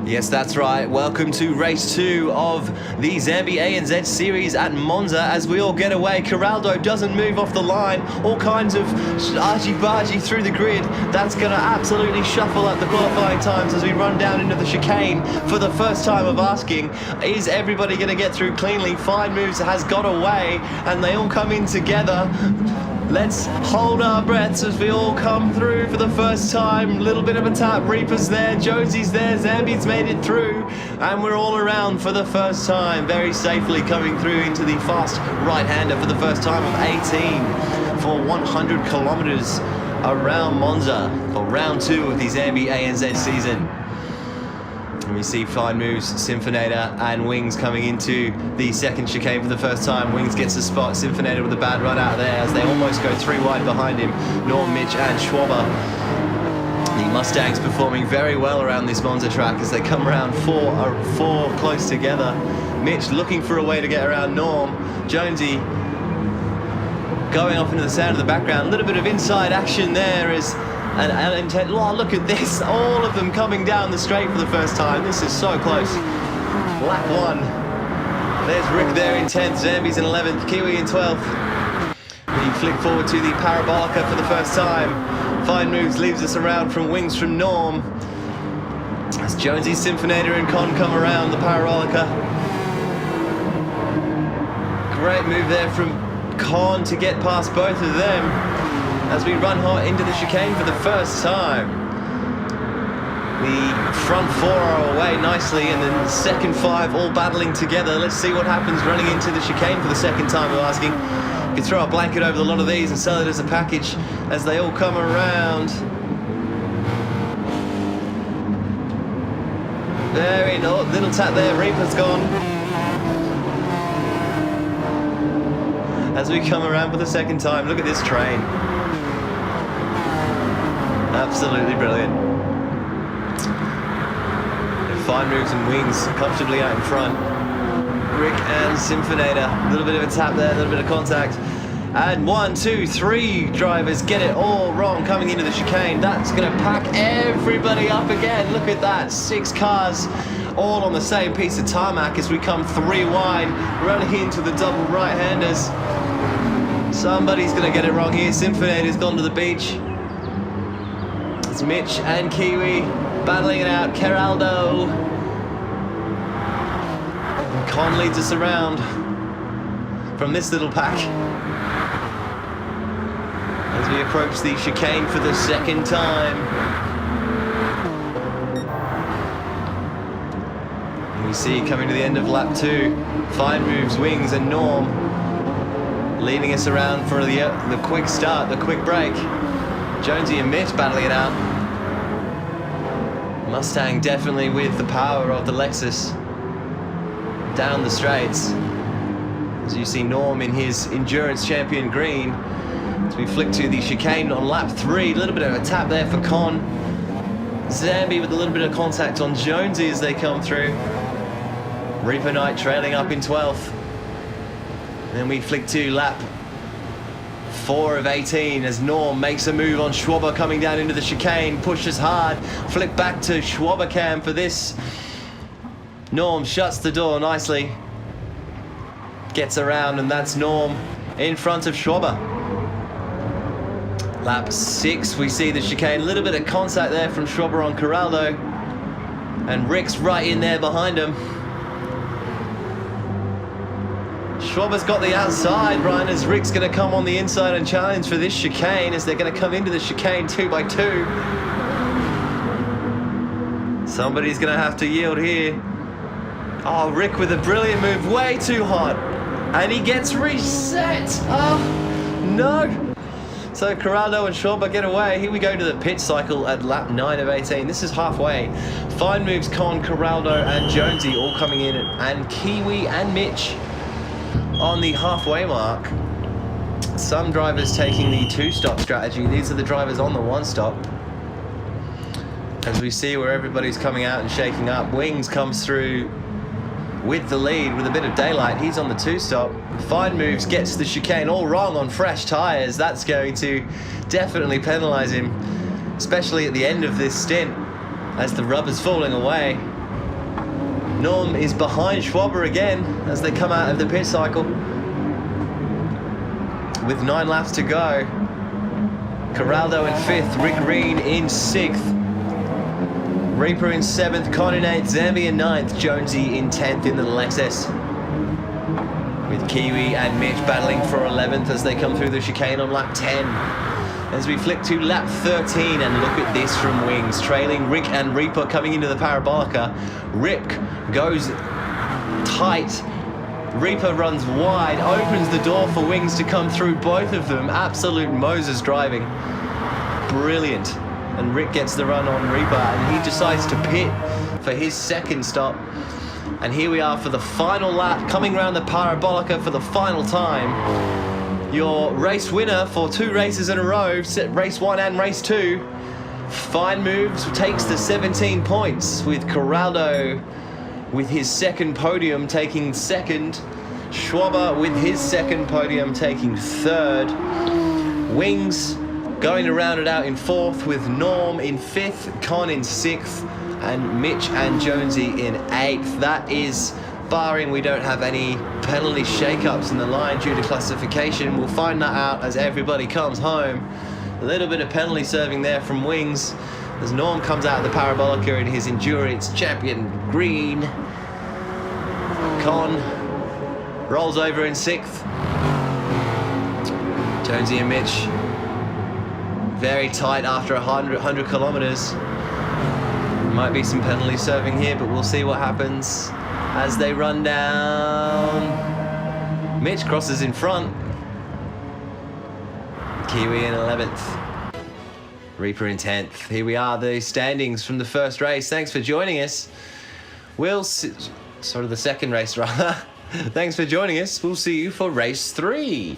Yes, that's right. Welcome to race 2 of the DanZambe ANZ series at Monza. As we all get away, Corraldo doesn't move off the line. All kinds of argy-bargy through the grid. That's going to absolutely shuffle up the qualifying times as we run down into the chicane for the first time of asking, is everybody going to get through cleanly? Fine Moves has got away, and they all come in together. Let's hold our breaths as we all come through for the first time. Little bit of a tap. Reaper's there, Josie's there, Zambe's made it through, and we're all around for the first time, very safely coming through into the fast right-hander for the first time of 18 for 100 kilometers around Monza for round 2 of the DanZambe ANZ season. And we see Fine Moves, Sinfonator and Wings coming into the second chicane for the first time. Wings gets a spot, Sinfonator with a bad run out there as they almost go 3 wide behind him. Norm, Mitch and Schwaber. The Mustangs performing very well around this Monza track as they come around four close together. Mitch looking for a way to get around Norm. Jonesy going off into the sound of the background. A little bit of inside action there as oh, look at this, all of them coming down the straight for the first time. This is so close. Lap 1. There's Rick there in 10th, Zambe's in 11th, Kiwi in 12th. We flick forward to the Parabolica for the first time. Fine Moves leaves us around from Wings from Norm. As Jonesy, Sinfonator and Con come around the Parabolica. Great move there from Con to get past both of them. As we run hot into the chicane for the first time. The front 4 are away nicely, and then the second 5 all battling together. Let's see what happens running into the chicane for the second time. We're asking, you can throw a blanket over a lot of these and sell it as a package as they all come around. Very little tap there, Reaper's gone. As we come around for the second time, look at this train. Absolutely brilliant. Fine Moves and Wings comfortably out in front. Rick and Sinfonator, a little bit of a tap there, a little bit of contact. And 1, 2, 3 drivers get it all wrong coming into the chicane. That's going to pack everybody up again. Look at that, 6 cars all on the same piece of tarmac as we come 3 wide, running into the double right-handers. Somebody's going to get it wrong here. Sinfonator's gone to the beach. It's Mitch and Kiwi battling it out. Corraldo. Con leads us around from this little pack as we approach the chicane for the second time. And we see coming to the end of lap 2, Fine Moves, Wings and Norm leading us around for the quick start, the quick break. Jonesy and Mitch battling it out. Mustang definitely with the power of the Lexus down the straights. As you see Norm in his Endurance Champion green. As we flick to the chicane on lap 3, a little bit of a tap there for Con. Zambe with a little bit of contact on Jonesy as they come through. Reaper Knight trailing up in 12th. Then we flick to lap 4 of 18 as Norm makes a move on Schwaber coming down into the chicane, pushes hard, flick back to Schwaber cam for this. Norm shuts the door nicely, gets around, and that's Norm in front of Schwaber. Lap 6, we see the chicane, a little bit of contact there from Schwaber on Corraldo, and Rick's right in there behind him. Schwaber's got the outside, Brian, as Rick's going to come on the inside and challenge for this chicane as they're going to come into the chicane 2 by 2. Somebody's going to have to yield here. Oh, Rick with a brilliant move, way too hot. And he gets reset. Oh, no. So Corraldo and Schwaber get away. Here we go to the pit cycle at lap 9 of 18. This is halfway. Fine Moves, Con, Corraldo and Jonesy all coming in, and Kiwi and Mitch on the halfway mark. Some drivers taking the 2-stop strategy. These are the drivers on the 1-stop. As we see where everybody's coming out and shaking up. Wings comes through with the lead with a bit of daylight. He's on the 2-stop. Fine Moves gets the chicane all wrong on fresh tyres. That's going to definitely penalise him, especially at the end of this stint as the rubber's falling away. Norm is behind Schwaber again as they come out of the pit cycle. With 9 laps to go. Corraldo in 5th, Rick Green in 6th. Reaper in 7th, Con in 8th, Zambe in 9th, Jonesy in 10th in the Lexus. With Kiwi and Mitch battling for 11th as they come through the chicane on lap 10. As we flick to lap 13 and look at this from Wings, trailing Rick and Reaper coming into the Parabolica. Rick goes tight. Reaper runs wide, opens the door for Wings to come through, both of them. Absolute Moses driving. Brilliant. And Rick gets the run on Reaper, and he decides to pit for his second stop. And here we are for the final lap, coming around the Parabolica for the final time. Your race winner for 2 races in a row, race 1 and race 2. Fine Moves takes the 17 points, with Corraldo with his second podium taking 2nd. Schwaber with his second podium taking 3rd. Wings going to round it out in 4th, with Norm in 5th, Con in 6th, and Mitch and Jonesy in 8th. That is barring we don't have any penalty shake-ups in the line due to classification. We'll find that out as everybody comes home. A little bit of penalty serving there from Wings as Norm comes out of the Parabolica in his Endurance Champion green. Con rolls over in 6th. Jonesy and Mitch very tight after 100 kilometers. Might be some penalty serving here, but we'll see what happens as they run down. Mitch crosses in front. Kiwi in 11th. Reaper in 10th. Here we are, the standings from the first race. Thanks for joining us. We'll see, sort of the second race rather. Thanks for joining us. We'll see you for race 3.